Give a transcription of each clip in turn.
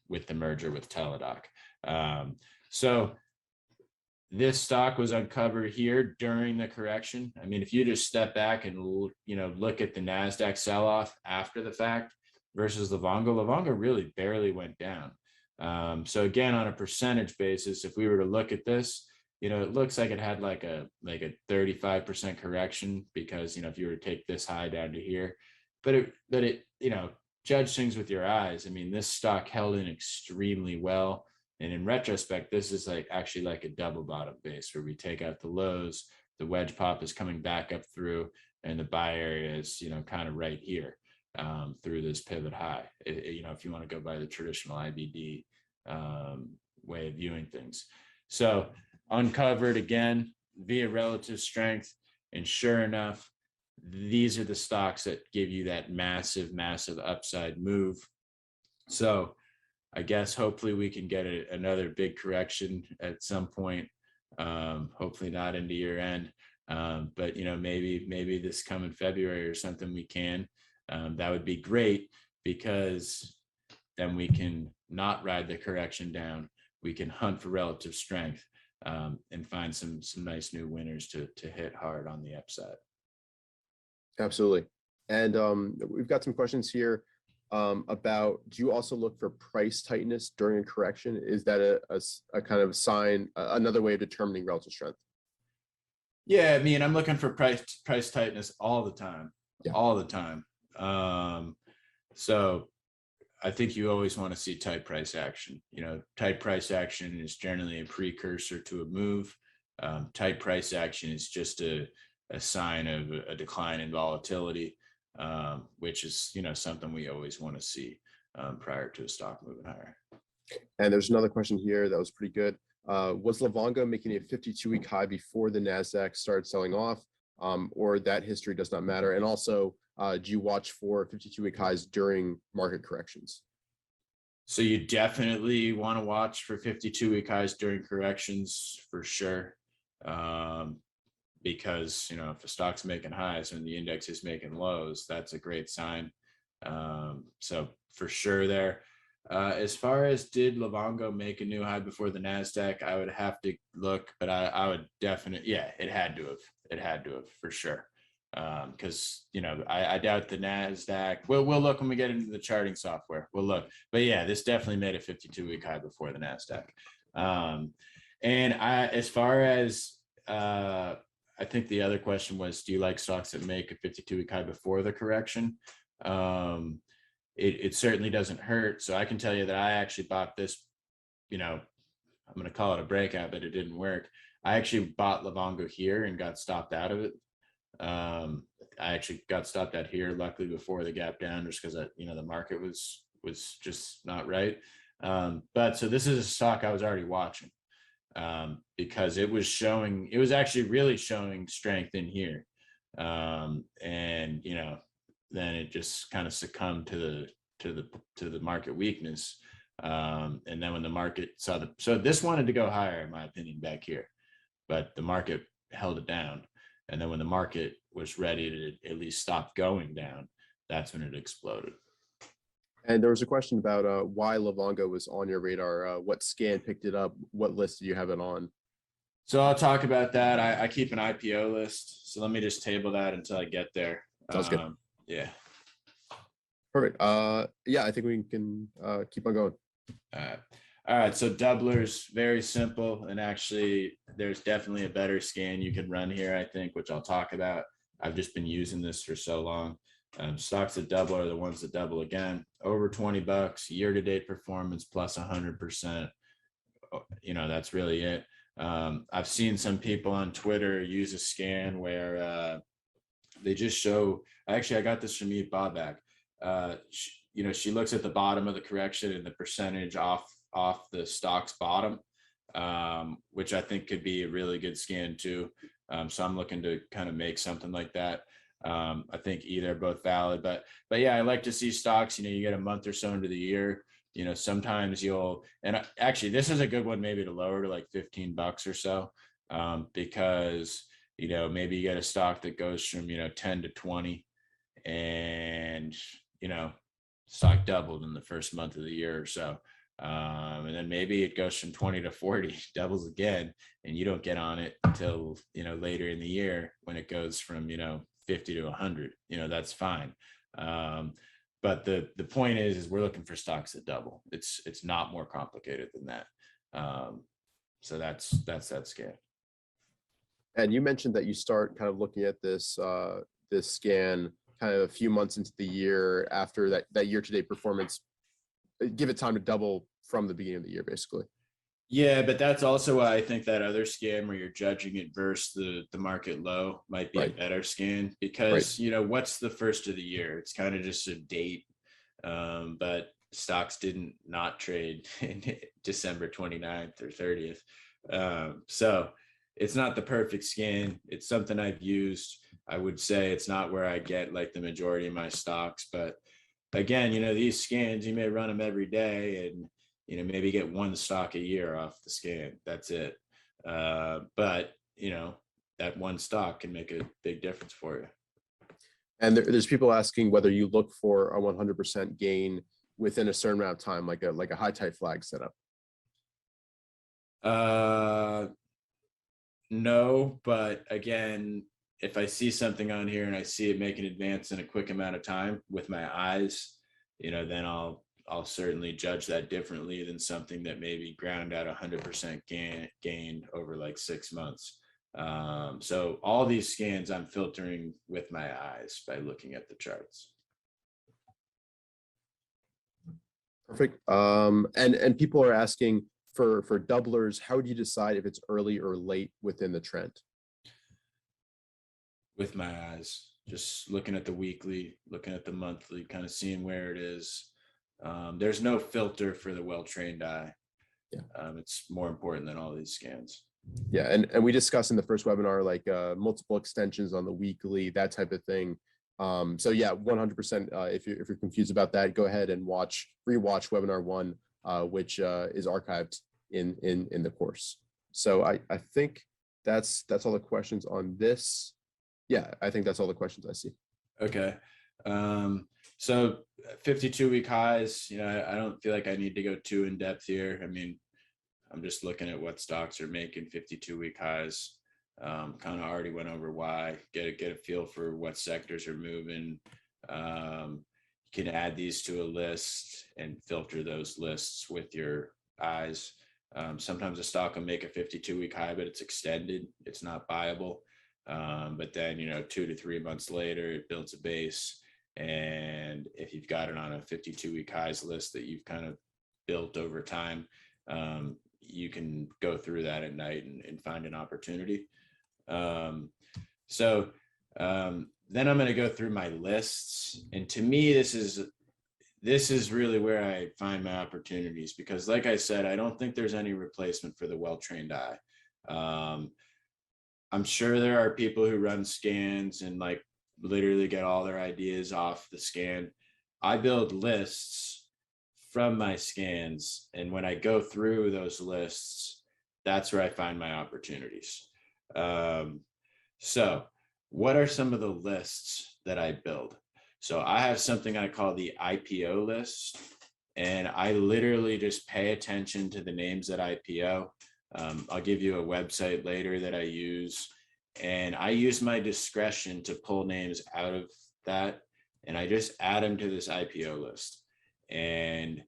with the merger with Teladoc. So this stock was uncovered here during the correction. I mean, if you just step back and look at the NASDAQ sell-off after the fact versus Livongo really barely went down. So again, on a percentage basis, if we were to look at this, it looks like it had like a 35% correction because, if you were to take this high down to here, but it judge things with your eyes. I mean, this stock held in extremely well. And in retrospect, this is actually like a double bottom base where we take out the lows, the wedge pop is coming back up through, and the buy area is, kind of right here through this pivot high. If you want to go by the traditional IBD way of viewing things. So uncovered again via relative strength. And sure enough, these are the stocks that give you that massive upside move. So I guess hopefully we can get another big correction at some point. Hopefully not into year end, but maybe this coming February or something we can. That would be great because then we can not ride the correction down. We can hunt for relative strength and find some nice new winners to hit hard on the upside. Absolutely. And we've got some questions here. About, do you also look for price tightness during a correction? Is that a kind of sign, another way of determining relative strength? Yeah, I mean, I'm looking for price tightness all the time, all the time. So I think you always want to see tight price action. Tight price action is generally a precursor to a move. Tight price action is just a sign of a decline in volatility. Which is, something we always want to see prior to a stock moving higher. And there's another question here that was pretty good. Was Livongo making a 52-week high before the NASDAQ started selling off, or that history does not matter? And also, do you watch for 52-week highs during market corrections? So you definitely want to watch for 52-week highs during corrections for sure. Because, if the stock's making highs and the index is making lows, that's a great sign. So for sure there. As far as did Livongo make a new high before the NASDAQ, I would have to look, but I would definitely, it had to have for sure. Because, I doubt the NASDAQ, we'll look when we get into the charting software, we'll look. But yeah, this definitely made a 52-week high before the NASDAQ. And as far as, I think the other question was, do you like stocks that make a 52-week high before the correction? It certainly doesn't hurt. So I can tell you that I actually bought this, I'm going to call it a breakout, but it didn't work. I actually bought Livongo here and got stopped out of it. I actually got stopped out here, luckily before the gap down, just because the market was just not right. But so this is a stock I was already watching. Because it was actually really showing strength in here. And, then it just kind of succumbed to the market weakness. And then when the market so this wanted to go higher, in my opinion, back here, but the market held it down. And then when the market was ready to at least stop going down, that's when it exploded. And there was a question about why Livongo was on your radar. What scan picked it up? What list do you have it on? So I'll talk about that. I keep an IPO list. So let me just table that until I get there. Sounds good. Yeah. Perfect. Yeah, I think we can keep on going. All right. So doublers, very simple. And actually, there's definitely a better scan you can run here, I think, which I'll talk about. I've just been using this for so long. Stocks that double are the ones that double again. Over $20, year-to-date performance plus 100%. That's really it. I've seen some people on Twitter use a scan where they just show. Actually, I got this from Eve Bobak. She looks at the bottom of the correction and the percentage off the stock's bottom, which I think could be a really good scan too. So I'm looking to kind of make something like that. I think either are both valid, but yeah, I like to see stocks, you get a month or so into the year, sometimes and actually this is a good one, maybe to lower to like $15 or so, because, maybe you get a stock that goes from, 10 to 20 and, stock doubled in the first month of the year or so. And then maybe it goes from 20 to 40, doubles again, and you don't get on it until, later in the year when it goes from, 50 to 100, that's fine. But the point is we're looking for stocks that double. It's not more complicated than that. So that's that scan. And you mentioned that you start kind of looking at this this scan kind of a few months into the year after that year-to-date performance. Give it time to double from the beginning of the year, basically. Yeah, but that's also why I think that other scan where you're judging it versus the market low might be a better scan, because what's the first of the year? It's kind of just a date. But stocks didn't not trade in December 29th or 30th. So it's not the perfect scan. It's something I've used. I would say it's not where I get like the majority of my stocks, but again, these scans, you may run them every day and, maybe get one stock a year off the scan. That's it. But, that one stock can make a big difference for you. And there's people asking whether you look for a 100% gain within a certain amount of time, like a high tide flag setup. No, but again, if I see something on here and I see it make an advance in a quick amount of time with my eyes, then I'll certainly judge that differently than something that maybe ground out 100% gain over like 6 months. So all these scans I'm filtering with my eyes by looking at the charts. Perfect. And people are asking for doublers, how would you decide if it's early or late within the trend? With my eyes, just looking at the weekly, looking at the monthly, kind of seeing where it is. There's no filter for the well-trained eye. Yeah. It's more important than all these scans. Yeah, and we discussed in the first webinar like multiple extensions on the weekly, that type of thing. So yeah, 100%. If you're confused about that, go ahead and rewatch webinar 1, which is archived in the course. So I think that's all the questions on this. Yeah, I think that's all the questions I see. Okay. So 52-week highs, I don't feel like I need to go too in depth here. I mean, I'm just looking at what stocks are making 52-week highs. Kind of already went over why. Get a feel for what sectors are moving. You can add these to a list and filter those lists with your eyes. Sometimes a stock will make a 52-week high, but it's extended. It's not buyable. But then, 2 to 3 months later, it builds a base. And if you've got it on a 52-week highs list that you've kind of built over time, you can go through that at night and find an opportunity. Then I'm going to go through my lists. And to me, this is really where I find my opportunities, because like I said, I don't think there's any replacement for the well-trained eye. I'm sure there are people who run scans and like literally get all their ideas off the scan. I build lists from my scans, and when I go through those lists, that's where I find my opportunities. So what are some of the lists that I build? So I have something I call the IPO list, and I literally just pay attention to the names that IPO. I'll give you a website later that I use, and I use my discretion to pull names out of that, and I just add them to this IPO list. And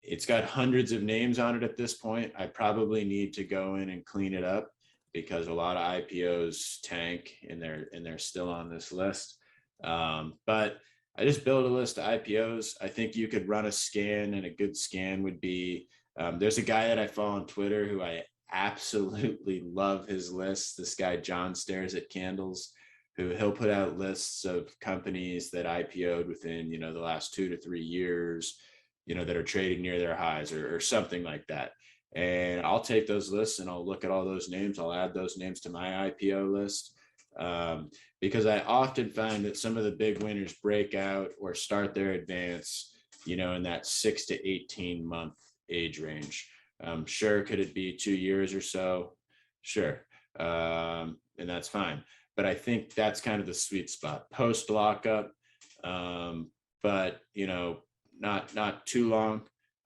it's got hundreds of names on it at this point. I probably need to go in and clean it up because a lot of IPOs tank and they're still on this list. But I just build a list of IPOs. I think you could run a scan, and a good scan would be, there's a guy that I follow on Twitter who I absolutely love his lists. This guy, John Stares at Candles, he'll put out lists of companies that IPO'd within, the last 2 to 3 years, that are trading near their highs or something like that. And I'll take those lists and I'll look at all those names. I'll add those names to my IPO list, because I often find that some of the big winners break out or start their advance, in that 6 to 18 month age range. Sure, could it be 2 years or so? Sure. And that's fine. But I think that's kind of the sweet spot post lockup. But, not too long.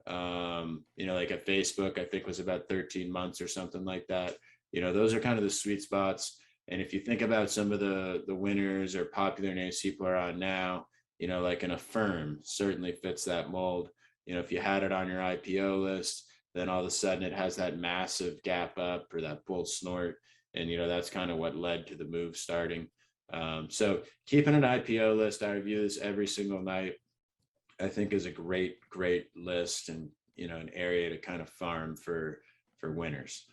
Like a Facebook, I think was about 13 months or something like that. Those are kind of the sweet spots. And if you think about some of the winners or popular names people are on now, like an Affirm certainly fits that mold. If you had it on your IPO list, then all of a sudden it has that massive gap up or that bull snort. And, that's kind of what led to the move starting. So keeping an IPO list, I review this every single night, I think is a great list and, an area to kind of farm for winners.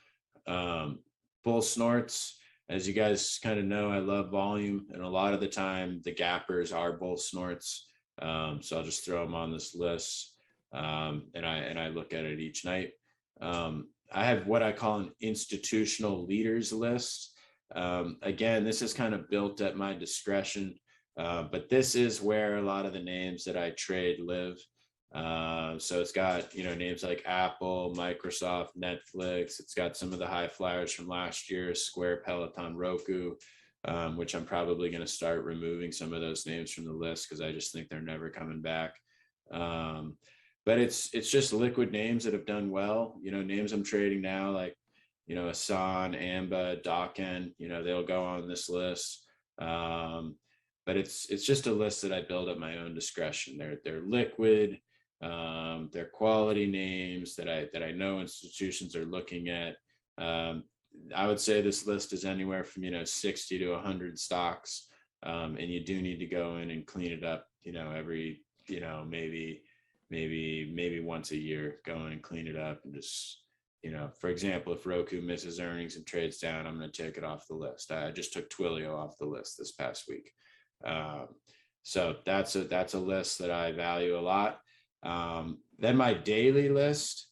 Bull snorts, as you guys kind of know, I love volume, and a lot of the time the gappers are bull snorts. So I'll just throw them on this list. And I look at it each night. I have what I call an institutional leaders list. Again, this is kind of built at my discretion, but this is where a lot of the names that I trade live. So it's got, names like Apple, Microsoft, Netflix. It's got some of the high flyers from last year, Square, Peloton, Roku, which I'm probably going to start removing some of those names from the list because I just think they're never coming back. But it's just liquid names that have done well, names I'm trading now, like, Asan, Amba, Dokken, they'll go on this list. But it's just a list that I build at my own discretion. They're liquid, they're quality names that I know institutions are looking at. I would say this list is anywhere from 60 to 100 stocks, and you do need to go in and clean it up, every maybe once a year, go in and clean it up and just, for example, if Roku misses earnings and trades down, I'm going to take it off the list. I just took Twilio off the list this past week. So that's a list that I value a lot. Then my daily list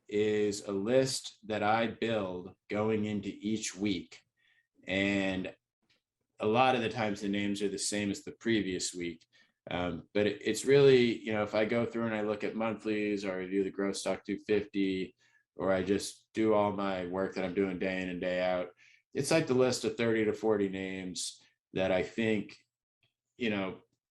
is a list that I build going into each week. And a lot of the times the names are the same as the previous week. But it's really, if I go through and I look at monthlies or review the Growth Stock 250, or I just do all my work that I'm doing day in and day out, it's like the list of 30 to 40 names that I think,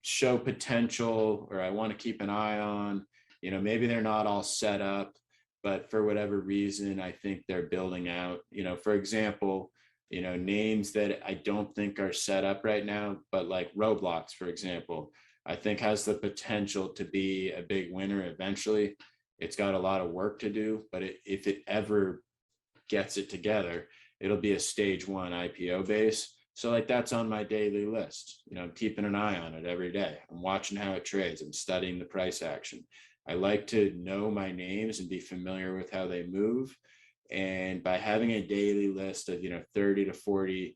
show potential or I want to keep an eye on. Maybe they're not all set up, but for whatever reason, I think they're building out. For example, names that I don't think are set up right now, but like Roblox, for example, I think has the potential to be a big winner eventually. It's got a lot of work to do, but if it ever gets it together, it'll be a stage 1 IPO base. So like that's on my daily list. I'm keeping an eye on it every day. I'm watching how it trades. I'm studying the price action. I like to know my names and be familiar with how they move. And by having a daily list of, 30 to 40,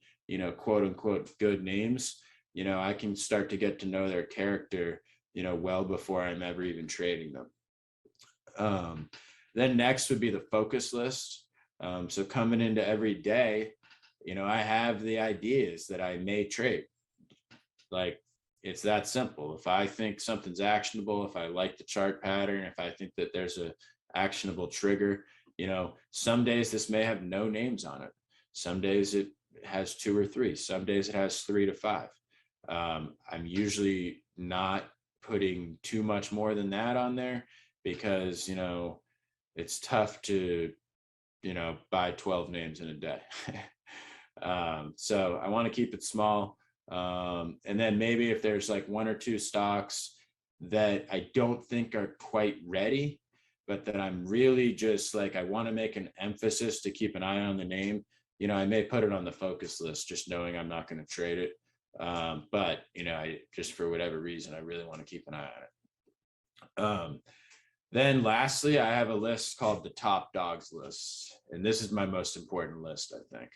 quote unquote, good names, I can start to get to know their character, well before I'm ever even trading them. Then next would be the focus list. So coming into every day, I have the ideas that I may trade. Like, it's that simple. If I think something's actionable, if I like the chart pattern, if I think that there's a actionable trigger, some days this may have no names on it. Some days it has 2 or 3. Some days it has 3 to 5. I'm usually not putting too much more than that on there because, it's tough to, buy 12 names in a day. So I want to keep it small. And then maybe if there's like 1 or 2 stocks that I don't think are quite ready, but that I'm really just like, I want to make an emphasis to keep an eye on the name, I may put it on the focus list, just knowing I'm not going to trade it. But, I just, for whatever reason, I really want to keep an eye on it. Then lastly, I have a list called the top dogs list. And this is my most important list, I think.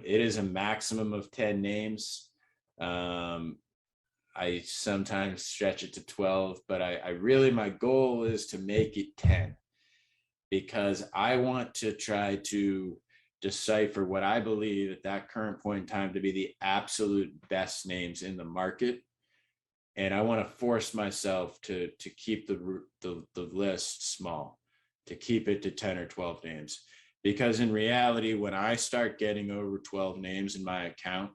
It is a maximum of 10 names. I sometimes stretch it to 12, but I really, my goal is to make it 10 because I want to try to decipher what I believe at that current point in time to be the absolute best names in the market. And I want to force myself to keep the list small, to keep it to 10 or 12 names. Because in reality, when I start getting over 12 names in my account,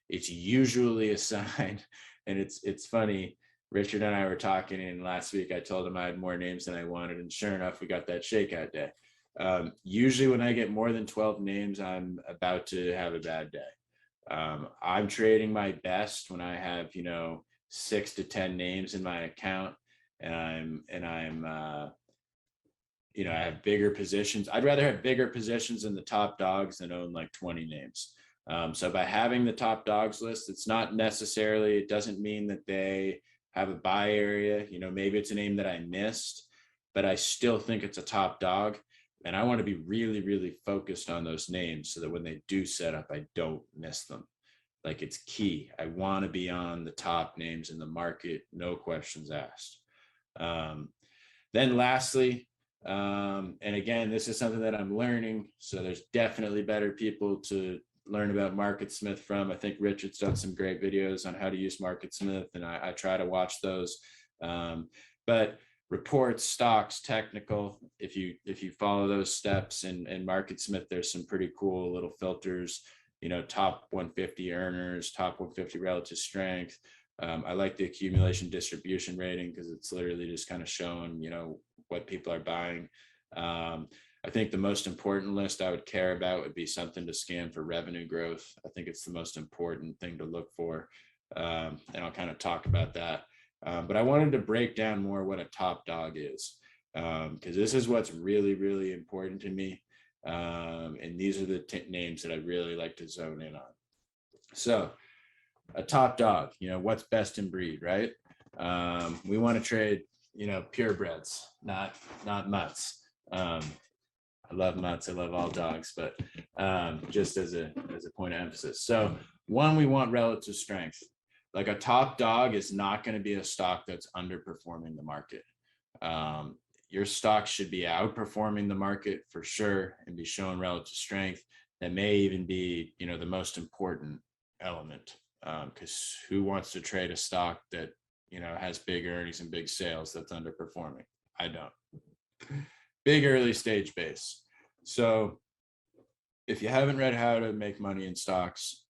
it's usually a sign. And it's funny. Richard and I were talking, and last week I told him I had more names than I wanted, and sure enough, we got that shakeout day. Usually when I get more than 12 names, I'm about to have a bad day. I'm trading my best when I have, 6 to 10 names in my account, and I have bigger positions. I'd rather have bigger positions in the top dogs than own like 20 names. So by having the top dogs list, it's not necessarily, it doesn't mean that they have a buy area. Maybe it's a name that I missed, but I still think it's a top dog. And I want to be really, really focused on those names so that when they do set up, I don't miss them. Like, it's key. I want to be on the top names in the market, no questions asked. Then lastly, and again, this is something that I'm learning. So there's definitely better people to learn about MarketSmith from. I think Richard's done some great videos on how to use MarketSmith, and I try to watch those. But reports, stocks, technical, if you follow those steps in MarketSmith, there's some pretty cool little filters, top 150 earners, top 150 relative strength. I like the accumulation distribution rating because it's literally just kind of showing, what people are buying. I think the most important list I would care about would be something to scan for revenue growth. I think it's the most important thing to look for. And I'll kind of talk about that. But I wanted to break down more what a top dog is, because this is what's really, really important to me. And these are the names that I really like to zone in on. So a top dog, what's best in breed, right? We want to trade, purebreds, not mutts. I love mutts. I love all dogs, but just as a point of emphasis. So one, we want relative strength. Like, a top dog is not going to be a stock that's underperforming the market. Your stock should be outperforming the market for sure and be showing relative strength. That may even be, the most important element, because who wants to trade a stock that, has big earnings and big sales that's underperforming? I don't. Big early stage base. So if you haven't read How to Make Money in Stocks,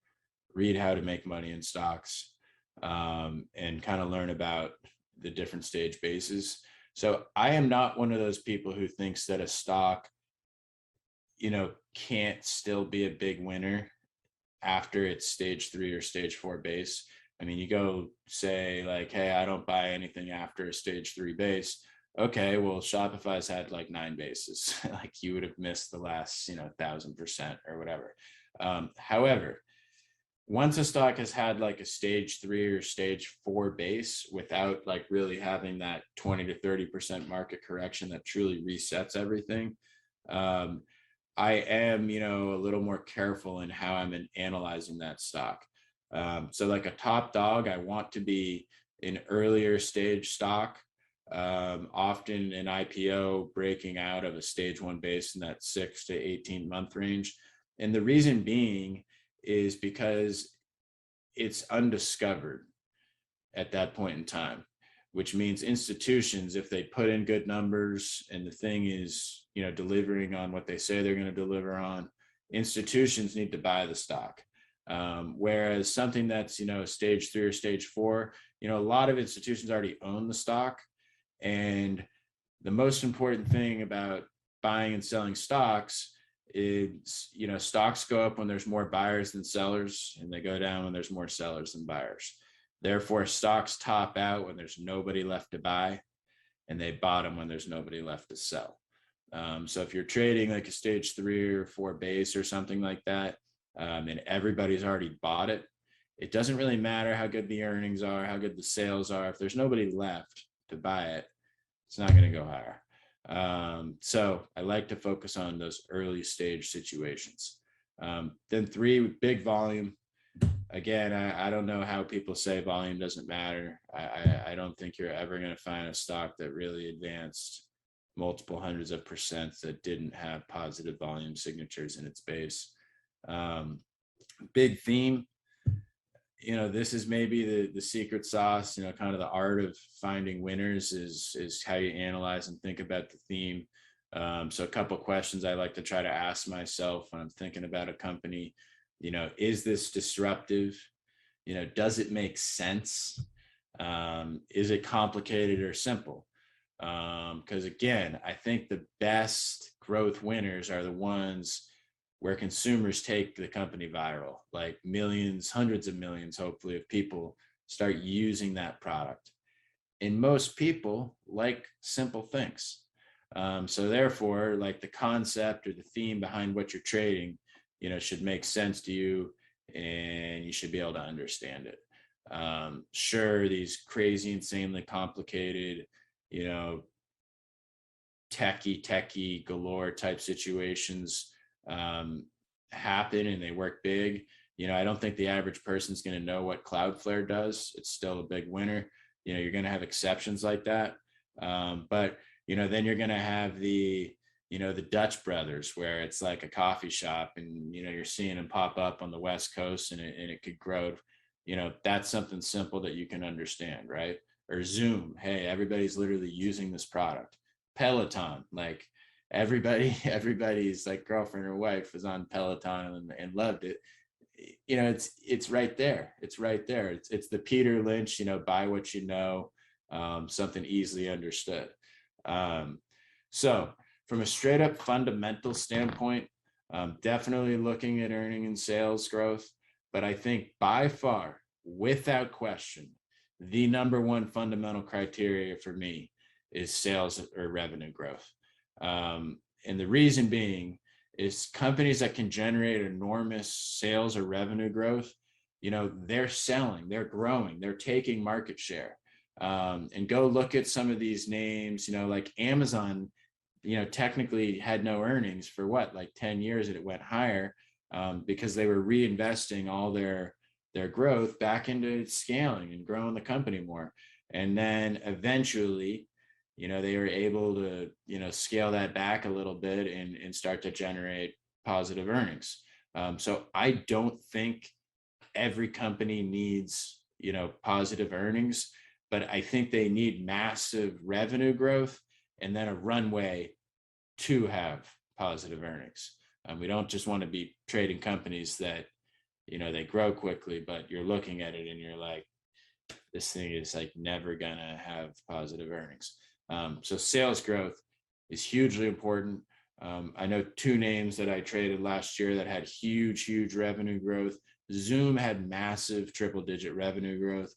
read How to Make Money in Stocks, and kind of learn about the different stage bases. So I am not one of those people who thinks that a stock, can't still be a big winner after it's stage 3 or stage 4 base. I mean, you go say like, hey, I don't buy anything after a stage 3 base. Okay, well, Shopify's had like 9 bases. Like, you would have missed the last, 1,000% or whatever. However, once a stock has had like a stage 3 or stage 4 base without like really having that 20 to 30% market correction that truly resets everything, I am, a little more careful in how I'm analyzing that stock. So like a top dog, I want to be an earlier stage stock, often an IPO breaking out of a stage 1 base in that 6 to 18 month range. And the reason being is because it's undiscovered at that point in time, which means institutions, if they put in good numbers and the thing is, delivering on what they say they're going to deliver on, institutions need to buy the stock. Whereas something that's, stage 3 or stage 4, a lot of institutions already own the stock. And the most important thing about buying and selling stocks is, stocks go up when there's more buyers than sellers, and they go down when there's more sellers than buyers. Therefore, stocks top out when there's nobody left to buy, and they bottom when there's nobody left to sell. So if you're trading like a stage 3 or 4 base or something like that, and everybody's already bought it, it doesn't really matter how good the earnings are, how good the sales are. If there's nobody left to buy it, it's not going to go higher. So I like to focus on those early stage situations. Then 3, big volume. Again, I don't know how people say volume doesn't matter. I don't think you're ever going to find a stock that really advanced multiple hundreds of percents that didn't have positive volume signatures in its base. Big theme. This is maybe the secret sauce, kind of the art of finding winners is how you analyze and think about the theme. So a couple of questions I like to try to ask myself when I'm thinking about a company, is this disruptive? Does it make sense? Is it complicated or simple? Because again, I think the best growth winners are the ones where consumers take the company viral, like millions, hundreds of millions, hopefully, of people start using that product. And most people like simple things. So therefore, like the concept or the theme behind what you're trading, should make sense to you, and you should be able to understand it. Sure, these crazy, insanely complicated, you know, techie galore type situations happen, and they work big. I don't think the average person's going to know what Cloudflare does. It's still a big winner. You're going to have exceptions like that. But then you're going to have the Dutch brothers, where it's like a coffee shop, and you're seeing them pop up on the West Coast, and it could grow. That's something simple that you can understand, right? Or Zoom. Hey, everybody's literally using this product. Peloton, like everybody's like girlfriend or wife was on Peloton and loved it. It's right there. It's right there. It's the Peter Lynch, buy what you know, something easily understood. So from a straight up fundamental standpoint, definitely looking at earning and sales growth. But I think by far, without question, the number one fundamental criteria for me is sales or revenue growth. And the reason being is companies that can generate enormous sales or revenue growth, they're selling, they're growing, they're taking market share. And go look at some of these names, like Amazon, technically had no earnings for like 10 years, and it went higher because they were reinvesting all their growth back into scaling and growing the company more. And then eventually, they were able to, scale that back a little bit and start to generate positive earnings. So I don't think every company needs, positive earnings, but I think they need massive revenue growth and then a runway to have positive earnings. We don't just want to be trading companies that, they grow quickly, but you're looking at it and you're like, this thing is like never gonna have positive earnings. So sales growth is hugely important. I know two names that I traded last year that had huge revenue growth. Zoom had massive triple-digit revenue growth.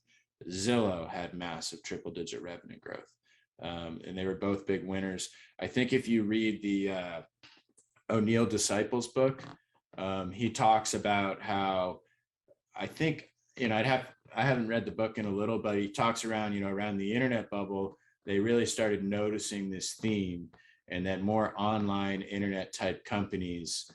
Zillow had massive triple-digit revenue growth. And they were both big winners. I think if you read the O'Neill Disciples book, he talks about how, I think, I haven't read the book in a little, but he talks around, around the internet bubble, they really started noticing this theme, and that more online internet type companies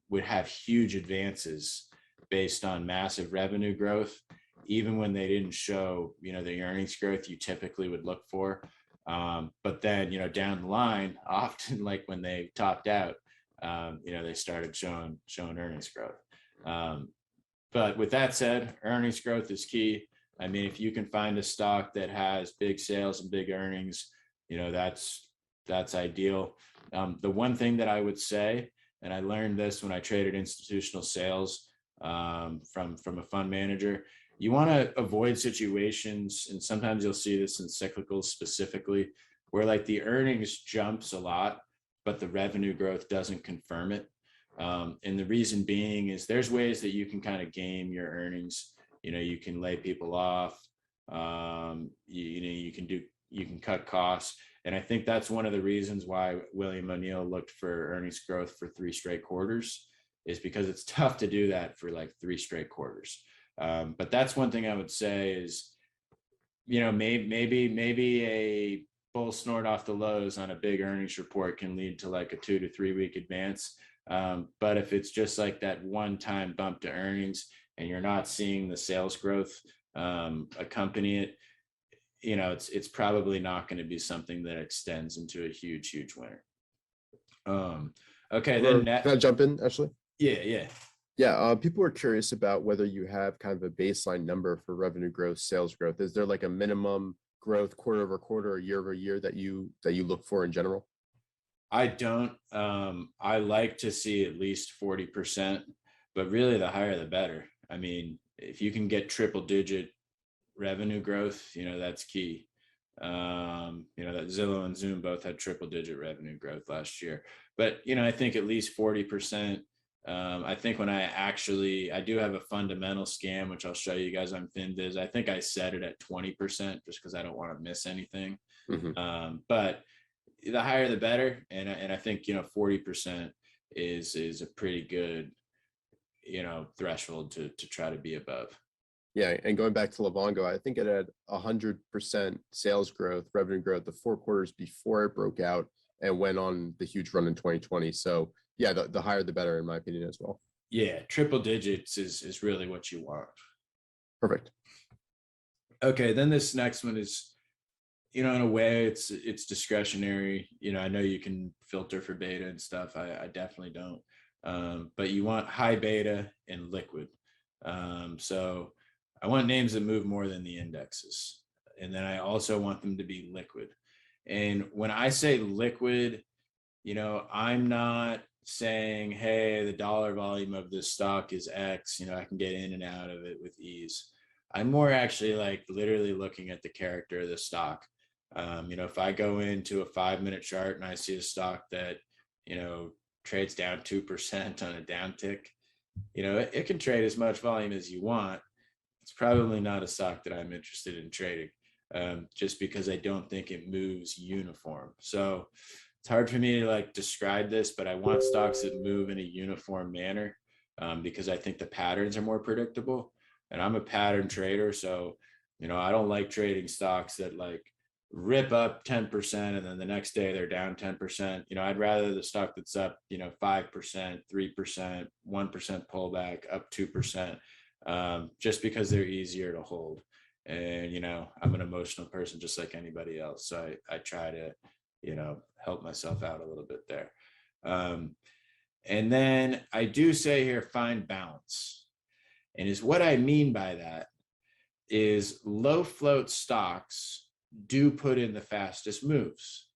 would have huge advances based on massive revenue growth, even when they didn't show, the earnings growth you typically would look for. But then, down the line, often like when they topped out, they started showing earnings growth. But with that said, earnings growth is key. I mean, if you can find a stock that has big sales and big earnings, that's ideal. The one thing that I would say, and I learned this when I traded institutional sales from a fund manager, you want to avoid situations, and sometimes you'll see this in cyclicals specifically, where like the earnings jumps a lot, but the revenue growth doesn't confirm it. And the reason being is there's ways that you can kind of game your earnings. You can lay people off. You can cut costs. And I think that's one of the reasons why William O'Neill looked for earnings growth for 3 straight quarters, is because it's tough to do that for like 3 straight quarters. But that's one thing I would say is, maybe a bull snort off the lows on a big earnings report can lead to like a 2 to 3 week advance. But if it's just like that one-time bump to earnings and you're not seeing the sales growth accompany it, it's probably not going to be something that extends into a huge winner. Okay, then can I jump in, Ashley? Yeah. People are curious about whether you have kind of a baseline number for revenue growth, sales growth. Is there like a minimum growth quarter over quarter or year over year that you look for in general? I don't. I like to see at least 40%, but really the higher the better. I mean, if you can get triple digit revenue growth, that's key. That Zillow and Zoom both had triple digit revenue growth last year, but I think at least 40%. I think when I do have a fundamental scan, which I'll show you guys on FinViz. I think I set it at 20% just because I don't want to miss anything. But the higher the better, and I think 40% is a pretty good threshold to try to be above. Yeah, and going back to Livongo, I think it had 100% sales growth, revenue growth the 4 quarters before it broke out and went on the huge run in 2020. So yeah, the higher the better, in my opinion, as well. Yeah, triple digits is really what you want. Perfect. Okay, then this next one is, in a way, it's discretionary. I know you can filter for beta and stuff. I definitely don't. But you want high beta and liquid. So I want names that move more than the indexes. And then I also want them to be liquid. And when I say liquid, I'm not saying, hey, the dollar volume of this stock is X, I can get in and out of it with ease. I'm more actually like literally looking at the character of the stock. If I go into a 5-minute chart and I see a stock that, trades down 2% on a downtick, it can trade as much volume as you want. It's probably not a stock that I'm interested in trading, just because I don't think it moves uniform. So it's hard for me to describe this, but I want stocks that move in a uniform manner, because I think the patterns are more predictable. And I'm a pattern trader, so I don't like trading stocks that rip up 10% and then the next day they're down 10%. I'd rather the stock that's up 5%, 3%, 1% pullback, up 2%. Just because they're easier to hold. And, I'm an emotional person just like anybody else. So I try to, help myself out a little bit there. And then I do say here, find balance. And is what I mean by that is low float stocks do put in the fastest moves.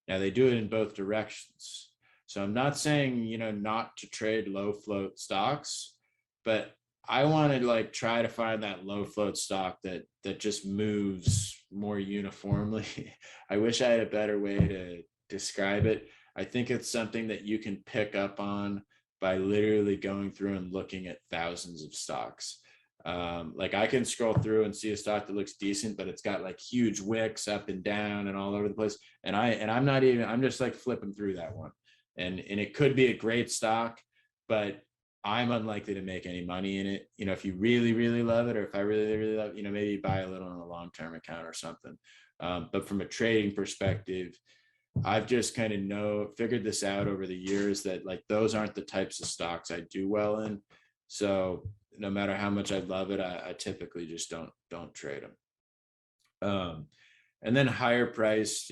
Now they do it in both directions. So I'm not saying, not to trade low float stocks, but I want to try to find that low float stock that just moves more uniformly. I wish I had a better way to describe it. I think it's something that you can pick up on by literally going through and looking at thousands of stocks. I can scroll through and see a stock that looks decent, but it's got huge wicks up and down and all over the place. And I'm just flipping through that one. And it could be a great stock, but I'm unlikely to make any money in it. If you really, really love it, or if I really, really love, maybe buy a little on a long-term account or something. But from a trading perspective, I've just kind of figured this out over the years that those aren't the types of stocks I do well in. So no matter how much I love it, I typically just don't trade them. And then higher price,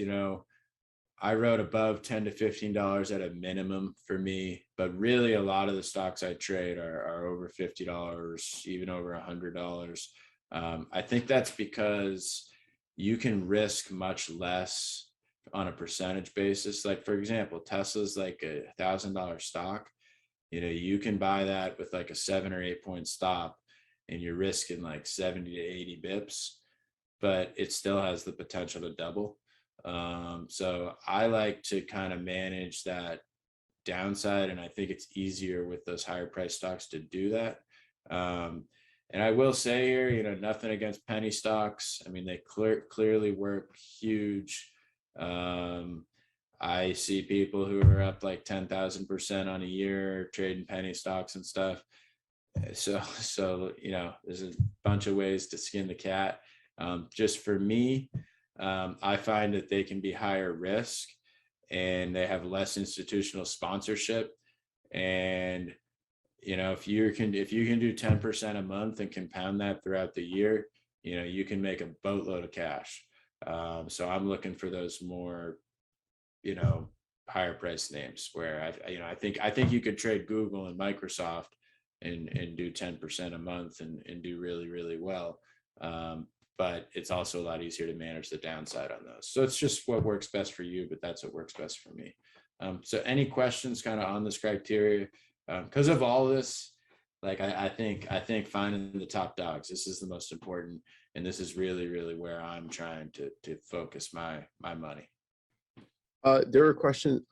I wrote above $10 to $15 at a minimum for me, but really a lot of the stocks I trade are over $50, even over $100. I think that's because you can risk much less on a percentage basis. For example, Tesla's a $1,000 stock. You can buy that with a 7 or 8 point stop and you're risking 70 to 80 bips, but it still has the potential to double. So I like to kind of manage that downside, and I think it's easier with those higher price stocks to do that. And I will say here, nothing against penny stocks. I mean, they clearly work huge. I see people who are up 10,000% on a year trading penny stocks and stuff. So there's a bunch of ways to skin the cat. Just for me, I find that they can be higher risk and they have less institutional sponsorship. And, if you can do 10% a month and compound that throughout the year, you can make a boatload of cash. So I'm looking for those more, higher price names where I think you could trade Google and Microsoft and do 10% a month and do really, really well. But it's also a lot easier to manage the downside on those. So it's just what works best for you, but that's what works best for me. So any questions kind of on this criteria? Because of all this, I think finding the top dogs, this is the most important. And this is really, really where I'm trying to focus my money. There are questions.